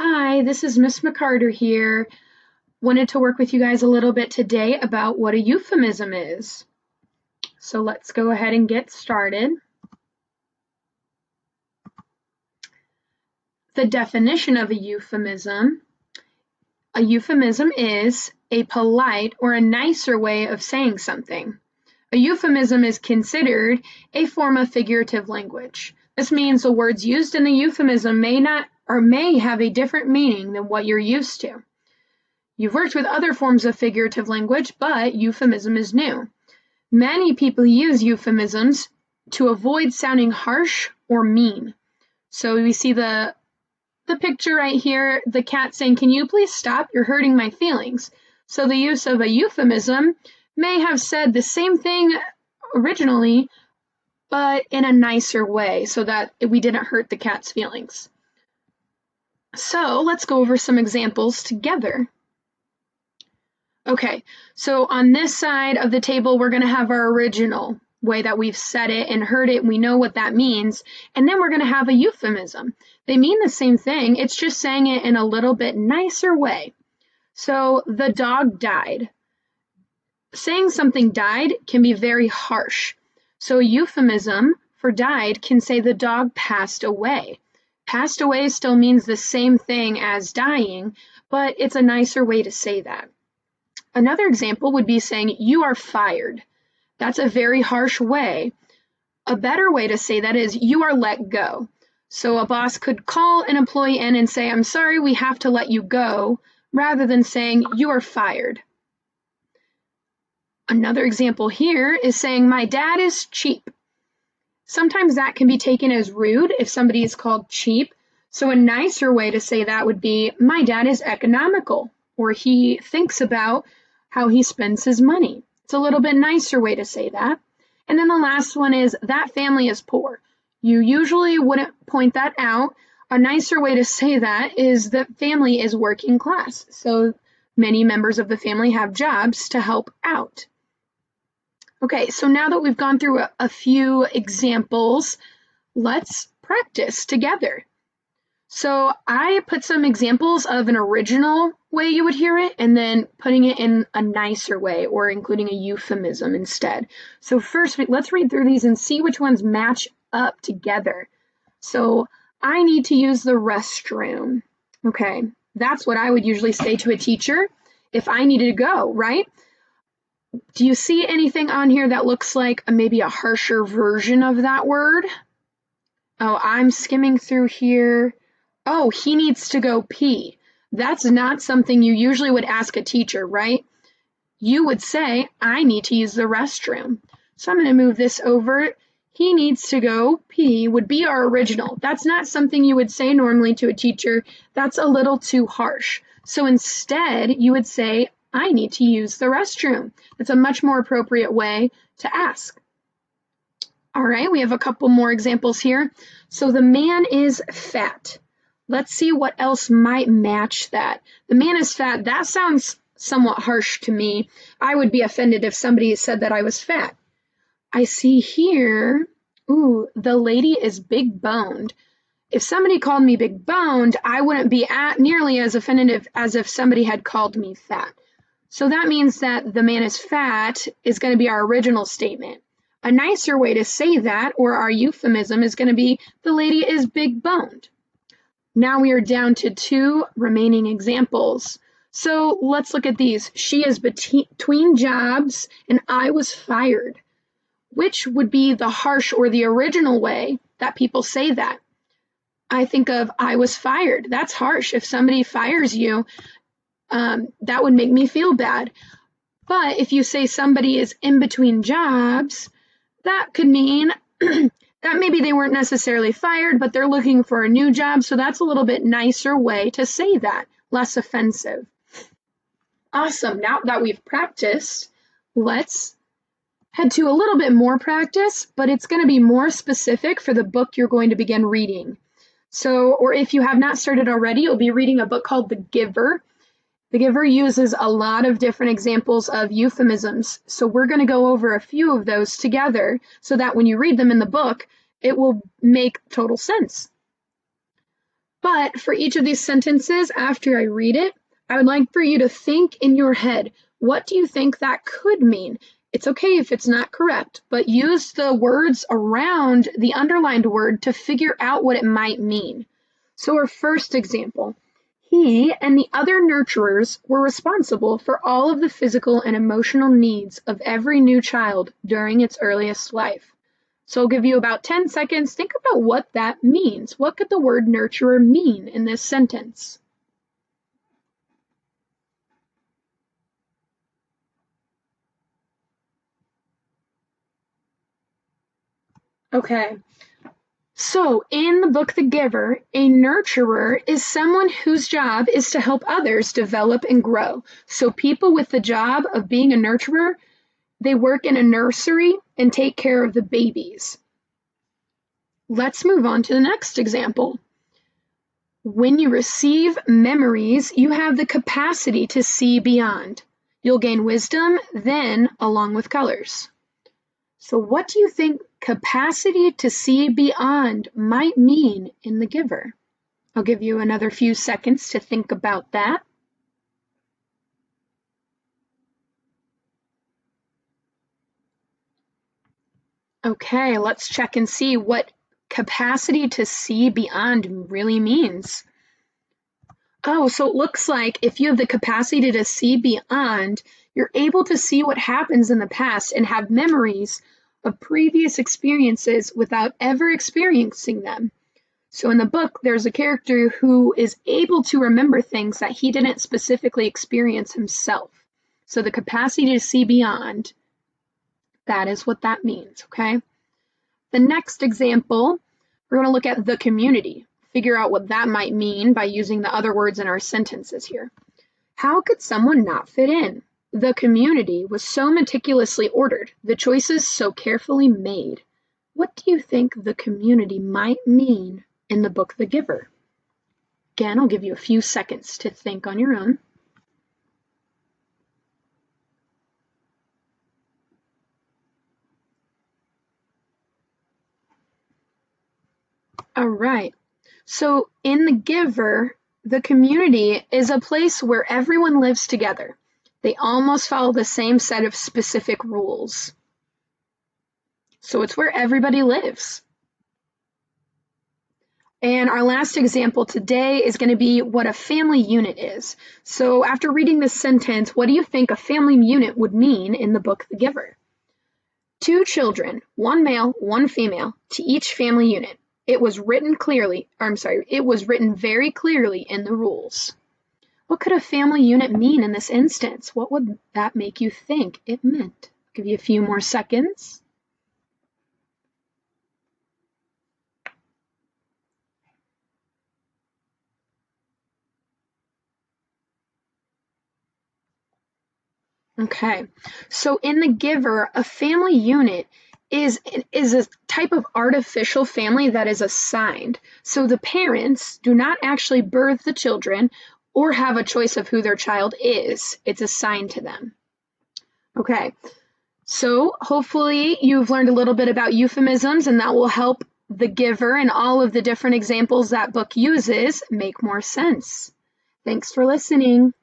Hi, this is Miss McCarter here. Wanted to work with you guys a little bit today about what a euphemism is. So let's go ahead and get started. The definition of a euphemism is a polite or a nicer way of saying something. A euphemism is considered a form of figurative language. This means the words used in the euphemism may have a different meaning than what you're used to. You've worked with other forms of figurative language, but euphemism is new. Many people use euphemisms to avoid sounding harsh or mean. So we see the picture right here, the cat saying, "Can you please stop? You're hurting my feelings." So the use of a euphemism may have said the same thing originally, but in a nicer way so that we didn't hurt the cat's feelings. So let's go over some examples together. Okay, so on this side of the table, we're going to have our original way that we've said it and heard it, and we know what that means. And then we're going to have a euphemism. They mean the same thing, it's just saying it in a little bit nicer way. So the dog died. Saying something died can be very harsh. So a euphemism for died can say the dog passed away. Passed away still means the same thing as dying, but it's a nicer way to say that. Another example would be saying, "You are fired." That's a very harsh way. A better way to say that is, "You are let go." So a boss could call an employee in and say, "I'm sorry, we have to let you go," rather than saying, "You are fired." Another example here is saying, "My dad is cheap." Sometimes that can be taken as rude if somebody is called cheap. So a nicer way to say that would be, "My dad is economical," or "He thinks about how he spends his money." It's a little bit nicer way to say that. And then the last one is, "That family is poor." You usually wouldn't point that out. A nicer way to say that is, "The family is working class." So many members of the family have jobs to help out. Okay, so now that we've gone through a few examples, let's practice together. So I put some examples of an original way you would hear it, and then putting it in a nicer way or including a euphemism instead. So first, let's read through these and see which ones match up together. So I need to use the restroom. Okay, that's what I would usually say to a teacher if I needed to go, right? Do you see anything on here that looks like maybe a harsher version of that word? Oh, I'm skimming through here. Oh, "He needs to go pee." That's not something you usually would ask a teacher, right? You would say, "I need to use the restroom." So I'm going to move this over. "He needs to go pee" would be our original. That's not something you would say normally to a teacher. That's a little too harsh. So instead, you would say, "I need to use the restroom." That's a much more appropriate way to ask. All right, we have a couple more examples here. So the man is fat. Let's see what else might match that. The man is fat. That sounds somewhat harsh to me. I would be offended if somebody said that I was fat. I see here, ooh, the lady is big boned. If somebody called me big boned, I wouldn't be nearly as offended as if somebody had called me fat. So that means that the man is fat is going to be our original statement. A nicer way to say that, or our euphemism, is going to be, "The lady is big boned." Now we are down to two remaining examples. So let's look at these. "She is between jobs," and "I was fired." Which would be the harsh or the original way that people say that? I think of "I was fired." That's harsh. If somebody fires you, that would make me feel bad. But if you say somebody is in between jobs, that could mean that maybe they weren't necessarily fired, but they're looking for a new job. So that's a little bit nicer way to say that, less offensive. Awesome. Now that we've practiced, let's head to a little bit more practice, but it's going to be more specific for the book you're going to begin reading. So, or if you have not started already, you'll be reading a book called The Giver. The Giver uses a lot of different examples of euphemisms, so we're going to go over a few of those together so that when you read them in the book, it will make total sense. But for each of these sentences, after I read it, I would like for you to think in your head, what do you think that could mean? It's okay if it's not correct, but use the words around the underlined word to figure out what it might mean. So our first example, he and the other nurturers were responsible for all of the physical and emotional needs of every new child during its earliest life. So I'll give you about 10 seconds. Think about what that means. What could the word nurturer mean in this sentence? Okay. So in the book The Giver, a nurturer is someone whose job is to help others develop and grow. So people with the job of being a nurturer, they work in a nursery and take care of the babies. Let's move on to the next example. When you receive memories, you have the capacity to see beyond. You'll gain wisdom then, along with colors. So what do you think capacity to see beyond might mean in The Giver? I'll give you another few seconds to think about that. Okay, let's check and see what capacity to see beyond really means. Oh, so it looks like if you have the capacity to see beyond, you're able to see what happens in the past and have memories of previous experiences without ever experiencing them. So in the book, there's a character who is able to remember things that he didn't specifically experience himself. So the capacity to see beyond, that is what that means, okay? The next example, we're going to look at the community, figure out what that might mean by using the other words in our sentences here. How could someone not fit in? The community was so meticulously ordered, the choices so carefully made. What do you think the community might mean in the book The Giver? Again, I'll give you a few seconds to think on your own. All right. So in The Giver, the community is a place where everyone lives together. They almost follow the same set of specific rules. So it's where everybody lives. And our last example today is going to be what a family unit is. So after reading this sentence, what do you think a family unit would mean in the book The Giver? 2 children, 1 male, 1 female, to each family unit. It was written very clearly in the rules. What could a family unit mean in this instance? What would that make you think it meant? I'll give you a few more seconds. Okay, so in The Giver, a family unit is a type of artificial family that is assigned. So the parents do not actually birth the children or have a choice of who their child is. It's assigned to them. Okay, so hopefully you've learned a little bit about euphemisms, and that will help The Giver and all of the different examples that book uses make more sense. Thanks for listening.